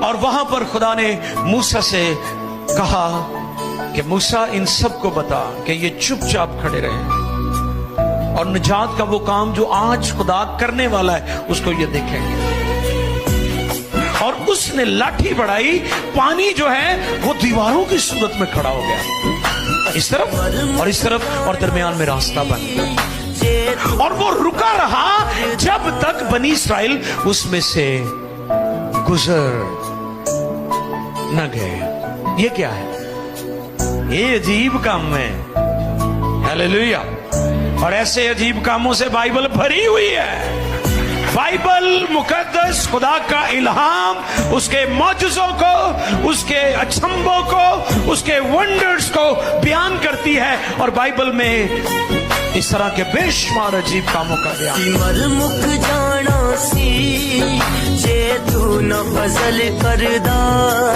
اور وہاں پر خدا نے موسیٰ سے کہا کہ موسیٰ ان سب کو بتا کہ یہ چپ چاپ کھڑے رہے اور نجات کا وہ کام جو آج خدا کرنے والا ہے اس کو یہ دیکھیں گے۔ اور اس نے لاٹھی بڑھائی، پانی جو ہے وہ دیواروں کی صورت میں کھڑا ہو گیا، اس طرف اور اس طرف، اور درمیان میں راستہ بن گیا، اور وہ رکا رہا جب تک بنی اسرائیل اس میں سے گزر نہ گئے۔ یہ کیا ہے؟ یہ عجیب کام ہے، ہیلیلویا۔ اور ایسے عجیب کاموں سے بائبل بھری ہوئی ہے۔ بائبل مقدس خدا کا الہام اس کے معجزوں کو، اس کے اچنبھوں کو، اس کے ونڈرز کو بیان کرتی ہے، اور بائبل میں اس طرح کے بے شمار عجیب کاموں کا بیان۔ مر مک جانا سی جے تو نہ فضل کردا۔